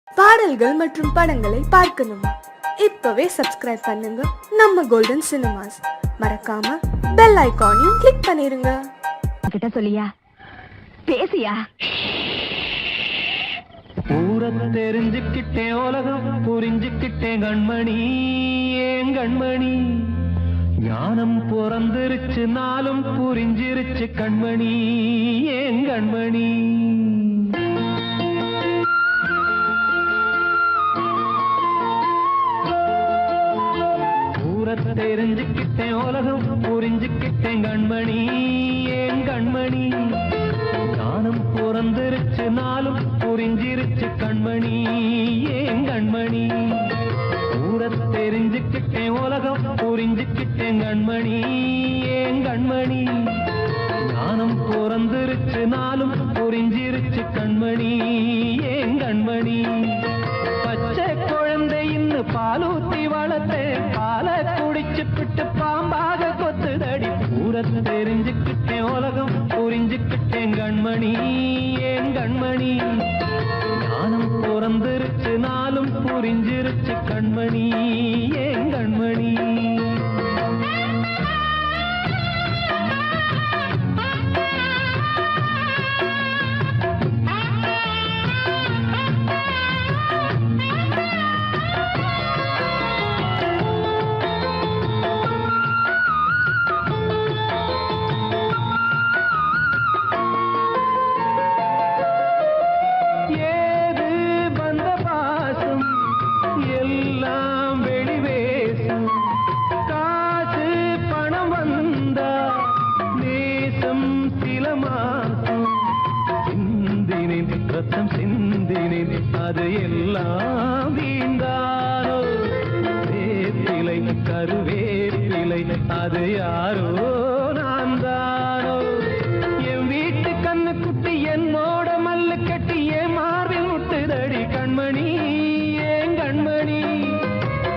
பாடல்கள் மற்றும் படங்களை பார்க்கணுமா? இப்பவே சப்ஸ்கிரைப் பண்ணுங்க நம்ம கோல்டன் சினிமாஸ். மறக்காம பெல் ஐகானையும் கிளிக் பண்ணிருங்க. கிட்ட சொல்லியா பேசியா? ஊரை தெரிஞ்சுக்கிட்டேன், உலகம் புரிஞ்சுக்கிட்டேன் கண்மணி, ஏன் கண்மணி. ஞானம் பிறந்திருச்சு, நாளும் புரிஞ்சிருச்சு கண்மணி, ஏன் கண்மணி. ஊரை தெரிஞ்சுக்கிட்டேன், உலகம் புரிஞ்சுக்கிட்டேன் கண்மணி, ஏன் கண்மணி. ஞானம் பிறந்திருச்சு, நாளும் புரிஞ்சிருச்சு கண்மணி, ஏன் கண்மணி. ஊரை தெரிஞ்சுக்கிட்டேன், உலகம் புரிஞ்சுக்கிட்டேன் கண்மணி, ஏன் கண்மணி. ஞானம் பிறந்திருச்சு, நாளும் புரிஞ்சிருச்சு கண்மணி, ஏன் கண்மணி. பச்சை குழந்தை இன்னும் பாலூத்தி வளர்த்தேன், பாலை குடிச்சு பிட்டு பாம்பாக கொத்துதடி. ஊரை தெரிஞ்சுக்கிட்டேன், உலகம் புரிஞ்சுக்கிட்டேன் கண்மணி, ஏன் கண்மணி. ஞானம் பிறந்திருச்சு, நாளும் புரிஞ்சிருச்சு கண்மணி, ஏன் கண்மணி. அது எல்லாம் வீண்டானோ, வேப்பிலை கருவேப்பிலை அது யாரோ நான் தானோ. என் வீட்டு கண்ணு குட்டி என்னோட மல்லு கட்டி என் மார்பில் முட்டுதடி கண்மணி, ஏன் கண்மணி.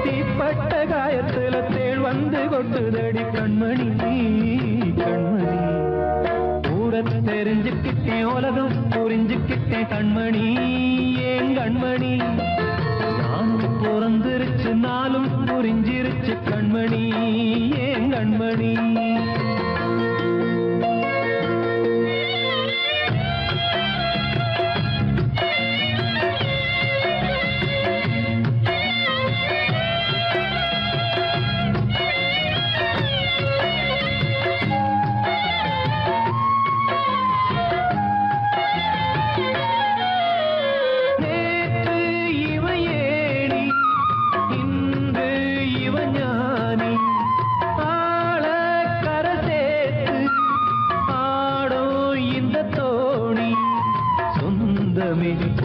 தீப்பட்ட காயத்துல தேள் வந்து கொட்டுதடி கண்மணி, கண்மணி. ஊரை தெரிஞ்சுக்கிட்டேன், உலகம் புரிஞ்சுக்கிட்டேன் கண்மணி, ஏன் கண்மணி. நானும் பிறந்திருச்சு, நாளும் புரிஞ்சிருச்சு கண்மணி, ஏன் கண்மணி.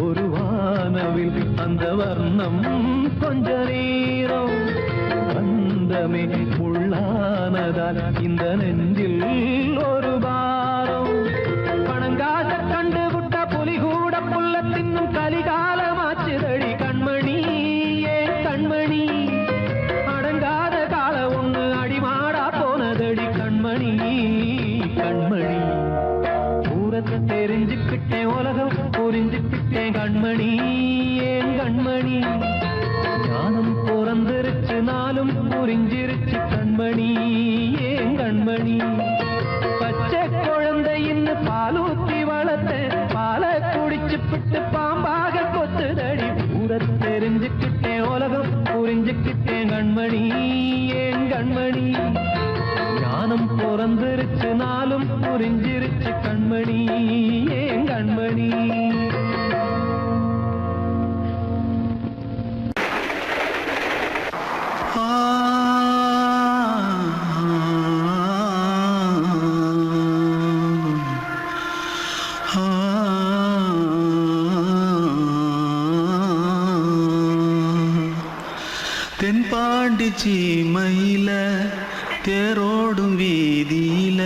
ஒரு வானவில் அந்த வர்ணம் கொஞ்ச நேரம் வந்தமே உள்ளானதால் இந்த நெஞ்சில் ஒரு பாரம். பணங்காச கண்டு விட்ட புலி கூட புல்ல தின்னும் கலிகாலமாச்சுதடி கண்மணி, ஏன் கண்மணி. அடங்காத கால ஒண்ணு அடிமாடா போனதடி கண்மணி, கண்மணி. ஊரத்தை தெரிஞ்சுக்கிட்டேன், உலகம் புரிஞ்சுக்கிட்டேன் கண்மணி, ஏன் கண்மணி. ஞானம் பிறந்திருச்சு, நாளும் புரிஞ்சிருச்சு கண்மணி, ஏன் கண்மணி. பச்சை குழந்தை இன்னும் பாலூத்தி வளர்த்தேன், பாலை குடிச்சு பிட்டு பாம்பாக கொத்துதடி. ஊரை தெரிஞ்சுக்கிட்டேன், உலகம் புரிஞ்சுக்கிட்டேன் கண்மணி, ஏன் கண்மணி. ஞானம் பிறந்திருச்சு, நாளும் புரிஞ்சிருச்சு கண்மணி, ஏன் கண்மணி. தென்பாண்டி சீமையில தேரோடும் வீதியில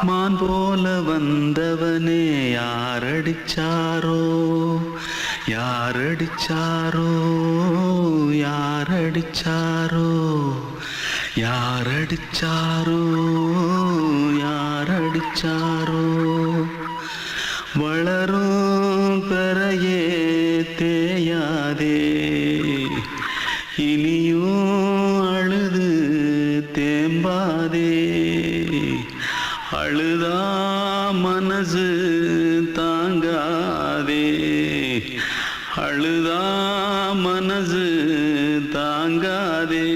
மான் போல வந்தவனே யாரடிச்சாரோ, யாரடிச்சாரோ, யாரடிச்சாரோ, யாரடிச்சாரோ, யாரடிச்சாரோ. வளரும் பெறையே தேய கரையாதே இனியும் அழுது தேம்பாதே அழுதா மனசு தாங்காதே அழுதா மனசு தாங்காதே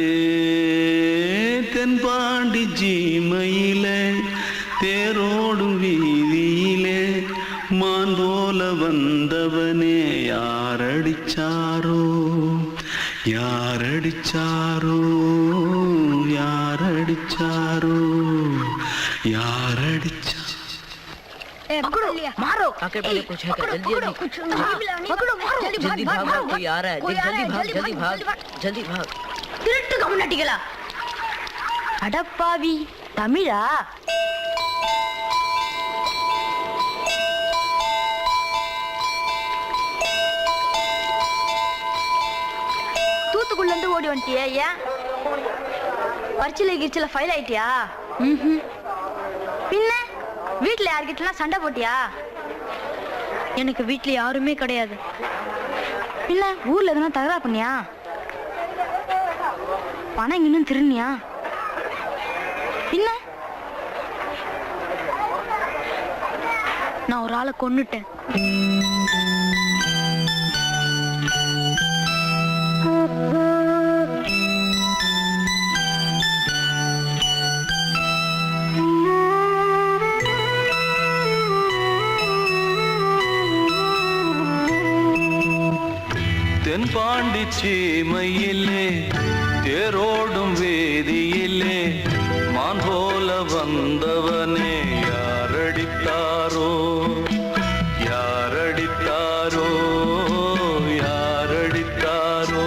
தென்பாண்டி சீமையிலே தேரோடும் வீதியிலே மான் போல வந்தவனே யாரடிச்சாரோ யாரடிச்சாரோ யாரடிச்சாரோ யாரடிச்சா मारो आके पहले कुछ है क्या? जल्दी जल्दी जल्दी भाग कोई आ रहा है जल्दी भाग जल्दी भाग திருட்டு கம்யூனிட்டிகளா அடப்பாவி தமிழா தூத்துக்குள்ள இருந்து ஓடி வந்துட்டியா ஏன் பரிச்சையில கிரிச்சில ஃபைல் ஆயிட்டியா பின்ன வீட்டுல யார்கிட்டலாம் சண்டை போட்டியா எனக்கு வீட்டுல யாருமே கிடையாது பின்ன ஊர்ல எதுனா தகராறு பண்ணியா பணம் இன்னும் திருநியா பின்ன நான் ஒரு ஆளை கொன்னுட்டேன் தென்பாண்டி சீமையிலே தேரோடும் வேதியிலே மான் போல வந்தவனே யாரடித்தாரோ யாரடித்தாரோ யாரடித்தாரோ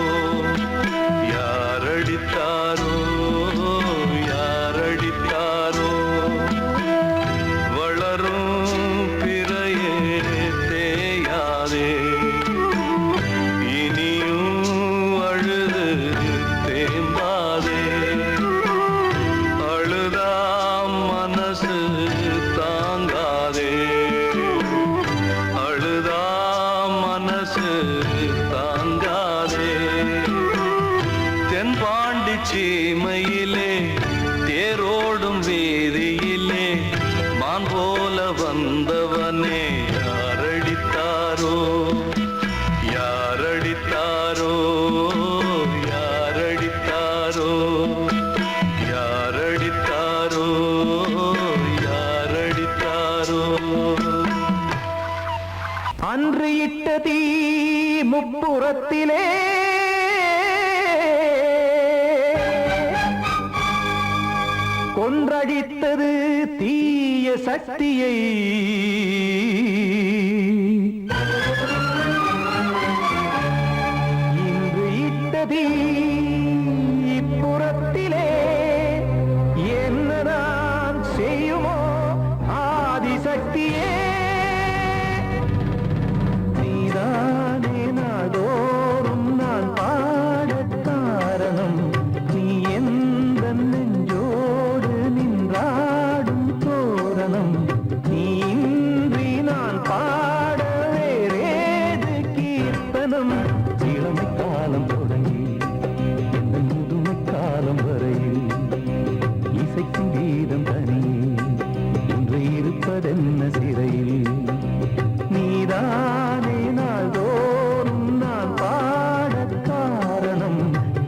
யாரடித்தாரோ யாரடித்தாரோ வளரும் பிறையே தேயாதே சீமையிலே தேரோடும் வேதியிலே மான் போல வந்தவனே யாரடித்தாரோ யாரடித்தாரோ யாரடித்தாரோ யாரடித்தாரோ யாரடித்தாரோ அன்று இட்ட தீ முப்புறத்திலே கொன்றடித்தது தீய சக்தியை இன்று இட்டதீ இப்புறத்திலே என்னதான் செய்யுமோ ஆதிசக்தியே நீதானே நாடோறும் நான் பாடக் காரணம் நீ எந்த நெஞ்சோடு நின்றாடும் தோரணம் நீ இன்றி நான் பாட வேறேது கீர்த்தனம் இளமை காலம் தொடங்கி இந்த முதுமை காலம் வரையில் இசைக்கும் கீதம் தனியே இன்று இருப்பதென்ன சிறையில் நீதானே நாள்தோறும் நான் பாடக் காரணம்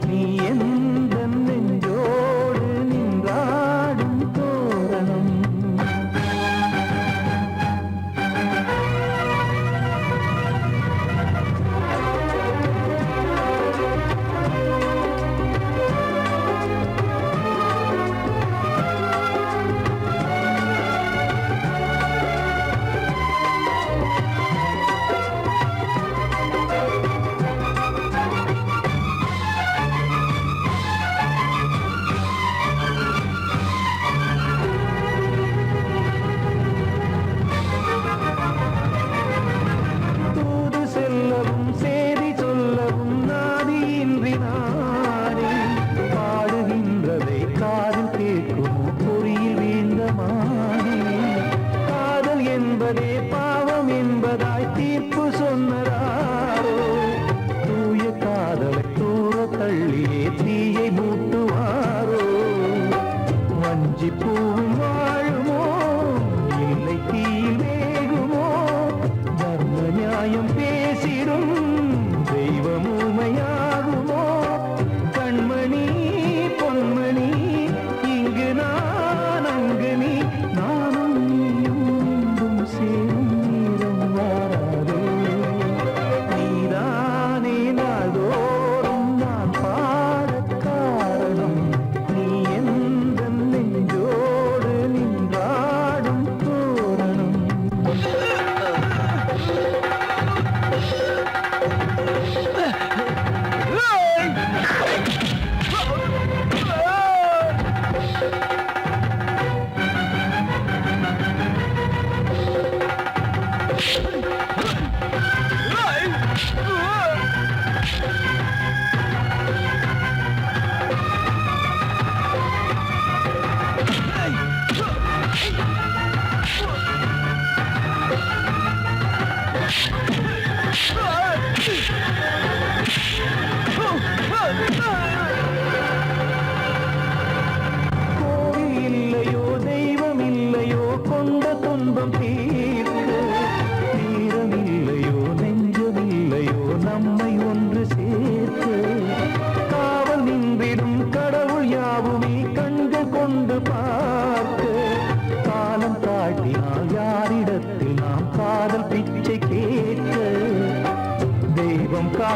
நீ எந்த நெஞ்சோடு நின்றாடும் தோரணம்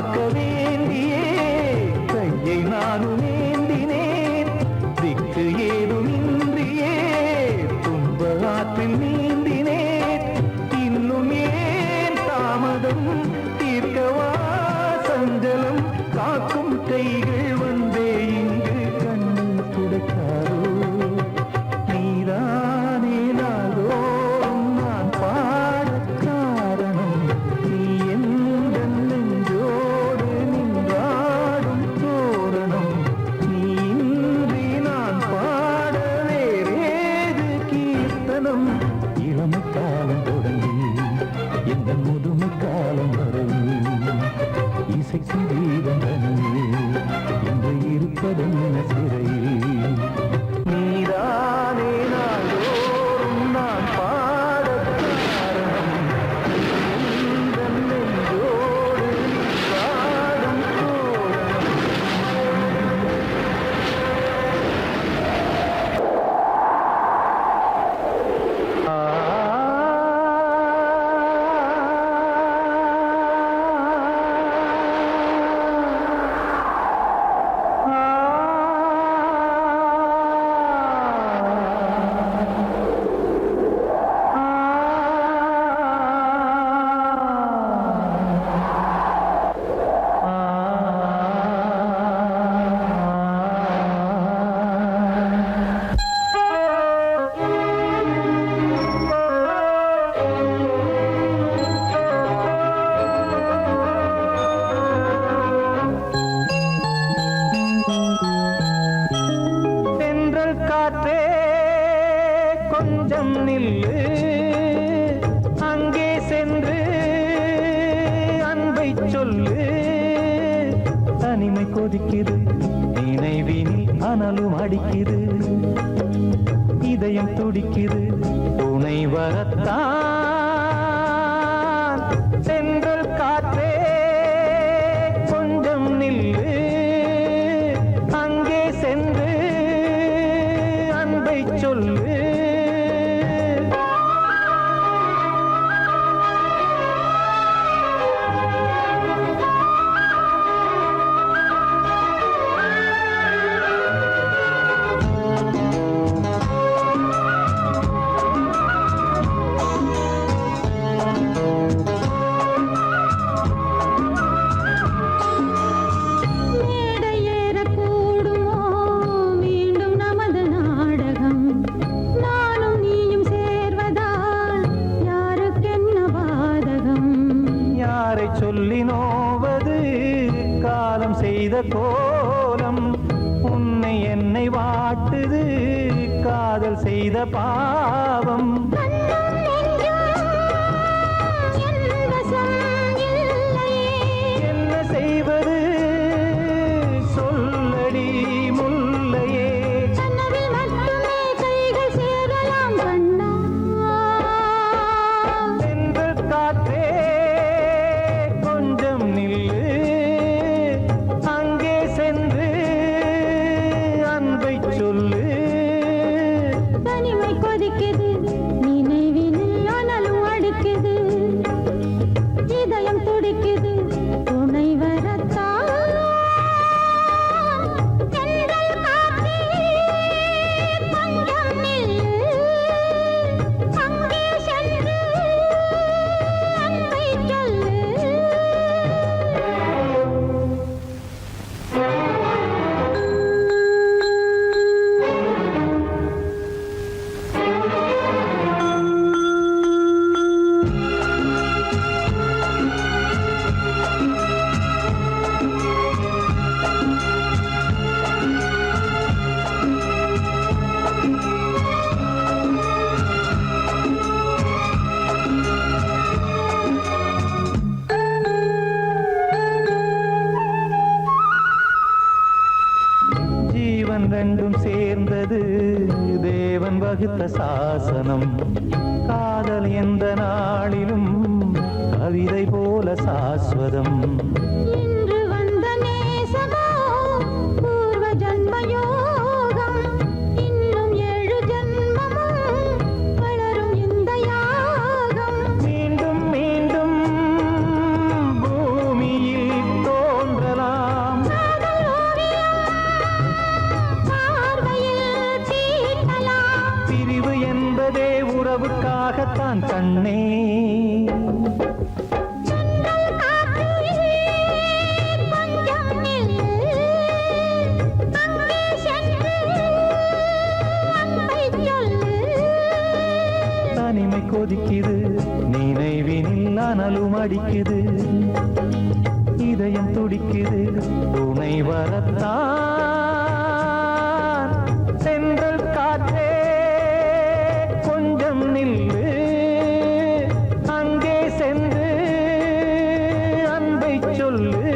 காக்க வேண்டியே கையை நானும் ஏந்தினேன் திக்கு ஏதுமின்றியே துன்ப ஆற்றில் நீந்தினேன் இன்னும் ஏன் தாமதம் தீர்க்கவா சஞ்சலம் காக்கும் கைகள் வந்தே இங்கு கண்ணீர் துடைக்காதோ நீதானே நாள்தோறும் நான் பாடக் காரணம் நீ எந்த நெஞ்சோடு நின்றாடும் தோரணம் நீ இன்றி நான் பாட வேறேது கீர்த்தனம் இளமை காலம் தொடங்கி எந்த முதுமை காலம் வரையில் இசை சங்கீதம் தனியே இன்று இருப்பதென்ன சிறையில் நீதானே நாள்தோறும் நான் பாடக் காரணம் எந்த நெஞ்சோடு நின்றாடும் தோரணம் தென்றல் காற்றே கொஞ்சம் நில்லு அங்கே சென்று அன்பை சொல்லு தனிமை கொதிக்குது நினைவினில் அனலும் அடிக்குது இதயம் துடிக்குது துணை வரத்தான் தென்றல் காற்றே கொஞ்சம் நில்லு அங்கே சென்று அன்பை சொல்லு யாரை சொல்லி நோவது காலம் செய்த கோலம் உன்னை என்னை வாட்டுது காதல் செய்த பாவம் என்ன செய்வது சொல்லடி முல்லையே தென்றல் காற்றே கொஞ்சம் நில்லு அங்கே சென்று அன்பை சொல்லு தனிமை கொதிக்குது நினைவினில் அனலும் அடிக்குது இதயம் துடிக்குது துணை வரத்தான் தென்றல் காற்றே கொஞ்சம் நில்லு அங்கே சென்று அன்பை சொல்லு ஜீவன் ரெண்டும் சேர்ந்தது தேவன் வகுத்த சாசனம் காதல் எந்த நாளிலும் கவிதை போல சாஸ்வதம் இன்று வந்த நேசமோ பூர்வ ஜன்ம யோகம் இன்னும் 7 ஜன்மமும் வளரும் இந்த யாகம் மீண்டும் மீண்டும் பூமியில் வரத்தான் கண்ணே. தனிமை கொதிக்குது, நினைவினில் அனலும் அடிக்குது, இதயம் துடிக்குது துணை வரத்தான். சென்றல் காற்றே கொஞ்சம் நில்லு, அங்கே சென்று அன்பை சொல்லு.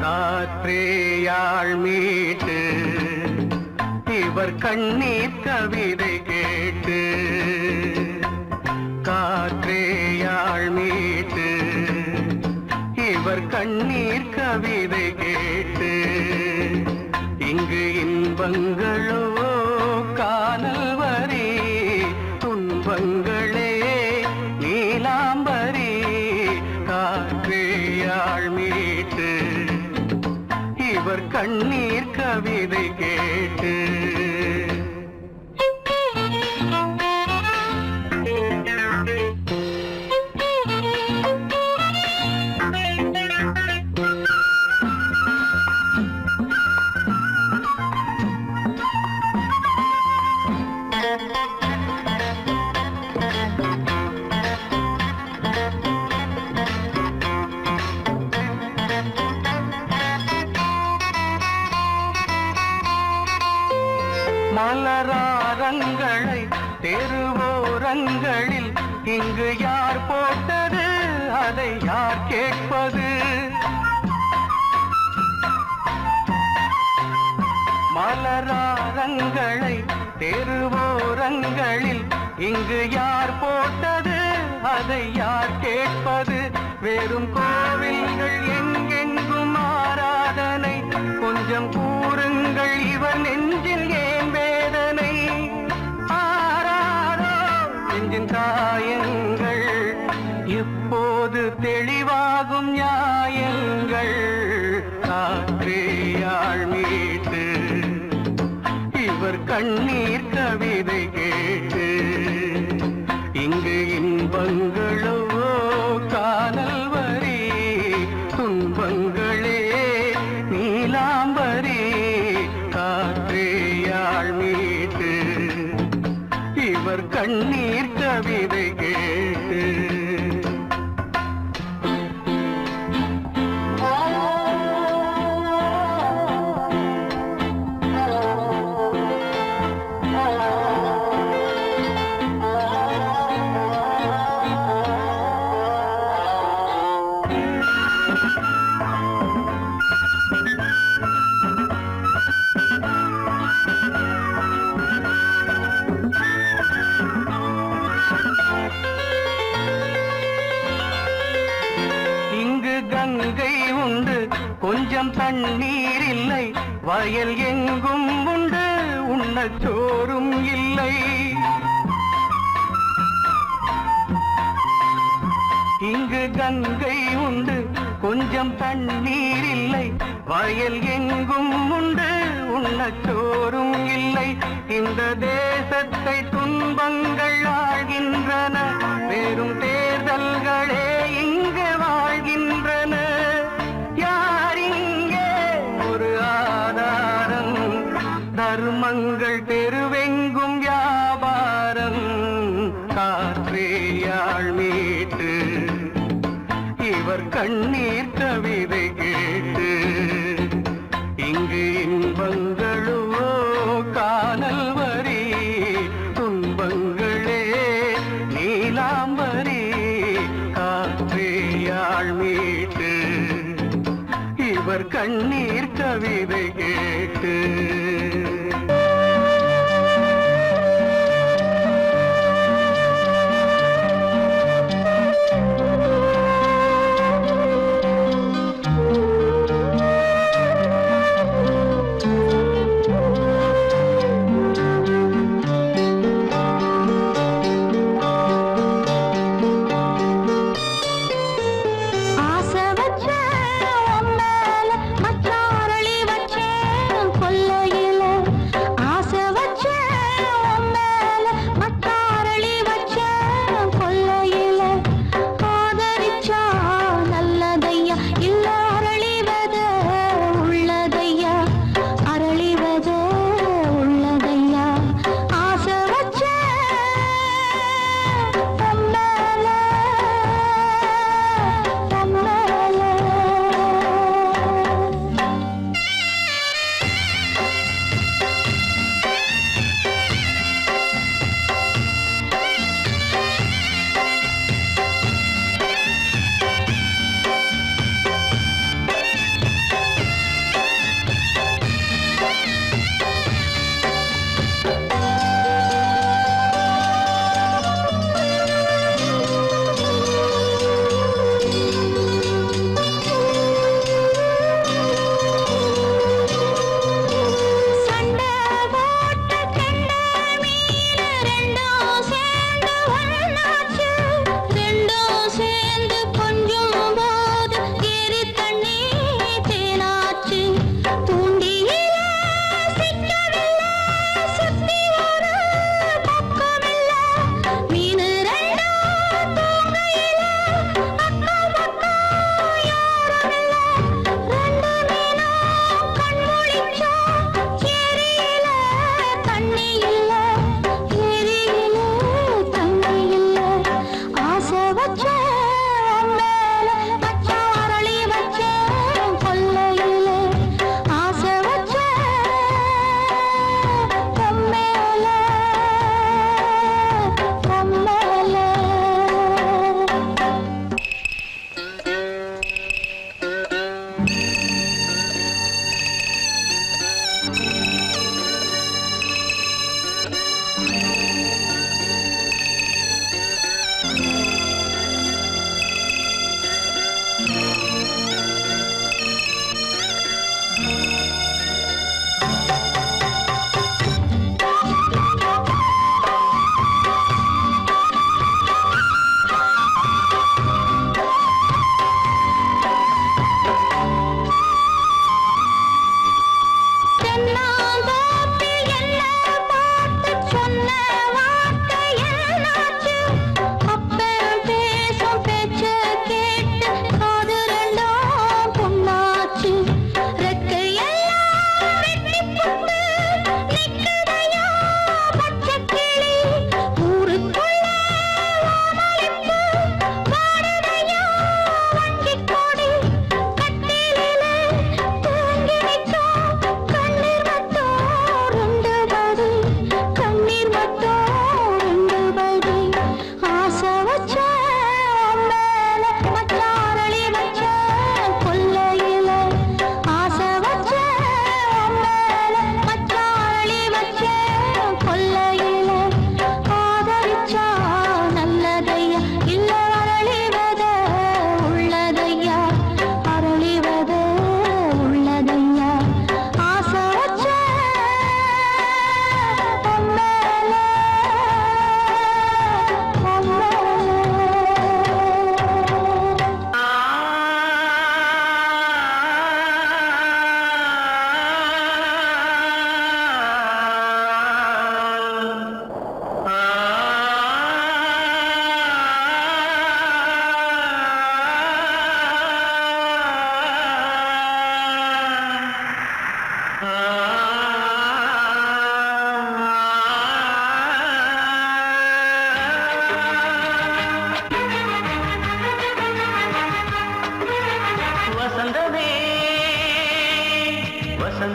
காற்றேயாள் மீட்டு இவர் கண்ணீர் கவிதை கேட்டு, காற்றேயாள் மீட்டு இவர் கண்ணீர் கவிதை கேட்டு, இங்கு இன்பங்களோ காணல் வரி, துன்பங்களே நீலாம்பரி. காற்றேயாள் மீட்டு இவர் கண்ணீர் கவிதை கேட்டு. மலராரங்களை தெருவோரங்களில் இங்கு யார் போட்டது, அதை யார் கேட்பது? மலராரங்களை தெருவோரங்களில் இங்கு யார் போட்டது, அதை யார் கேட்பது? வெறும் கோவில்கள் எங்கெங்கும் ஆராதனை, கொஞ்சம் கூறுங்கள் இவர் நெஞ்சில் ஏன் வேதனை? ஆராரோ நெஞ்சின் காயங்கள், எப்போது தெளிவாகும் நியாயங்கள்? காற்றேயாள் மீட்டு இவர் கண்ணீர் கவிதை கேட்டு, இங்கு இன்பங்களோ காணல் வரி, துன்பங்களே நீலாம்பரி. காற்றேயாள் மீட்டு இவர் கண்ணீர் கவிதை கேட்டு. கங்கை உண்டு, கொஞ்சம் தண்ணீர் இல்லை, வயல் எங்கும் உண்டு, உண்ணச் சோறும் இல்லை. இங்கு கங்கை உண்டு, கொஞ்சம் தண்ணீர் இல்லை, வயல் எங்கும் உண்டு, உண்ணச் சோறும் இல்லை. இந்த தேசத்தை துன்பங்கள் ஆழ்கின்றன, வெறும் தேர்தல்களே இங்கு வாழ்கின்றன. யார் இங்கே ஒரு ஆதாரம்? தர்மங்கள் தெருவெங்கும் வியாபாரம். காற்றேயாள் மீட்டு இவர் கண்ணீர் கவிதை கேட்டு, இங்கு இன்பங்களோ காணல் வரி, துன்பங்களே நீலாம்பரி. காற்றேயாள் மீட்டு இவர் கண்ணீர் கவிதை கேட்டு.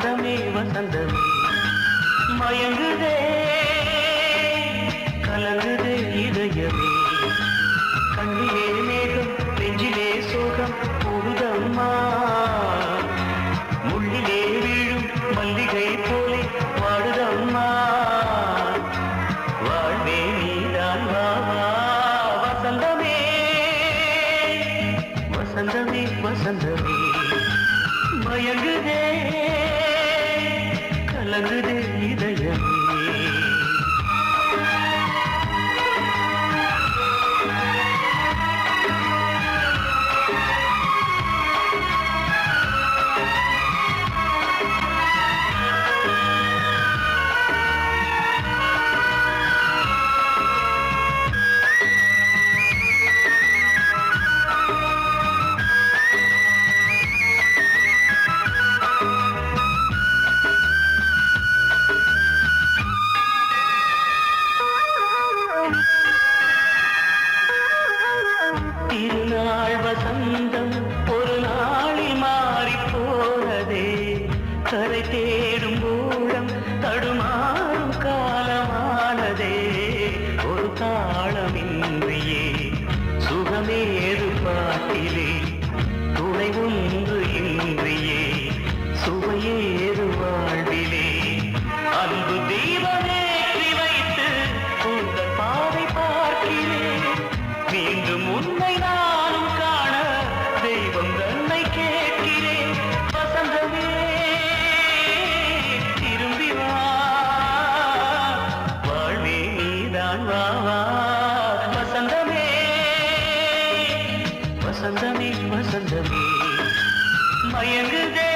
வசந்தமே வசந்தமே மயங்குதே கலங்குதே இதயமே கண்ணிலே மேகம் நெஞ்சிலே சோகம் போகுதம்மா முள்ளிலே வீழும் மல்லிகை போலே வாடுதம்மா வாழ்வே நீதான் வா வா வசந்தமே வசந்தமே வசந்தமே மயங்குதே கலங்குதே இதயமே திருநாள் வசந்தம் ஒரு நாளில் மாறி போனதே கரை தேடும் ஊழம் தடுமாறும் காலமானதே ஒரு தாளமின்றியே சுகமேது பாட்டிலே துணை ஒன்று இன்றியே சுவையேது வாழ்விலே அன்பு தீபமேற்றி வைத்து உங்கள் பாதை பார்க்கிறேன் மீண்டும் உன்னை நானும் காண தெய்வம் தன்னை கேட்கிறேன் வசந்தமே திரும்பி வா வாழ்வே நீதான் வா வா வசந்தமே வசந்தமே வசந்தமே மயங்குதே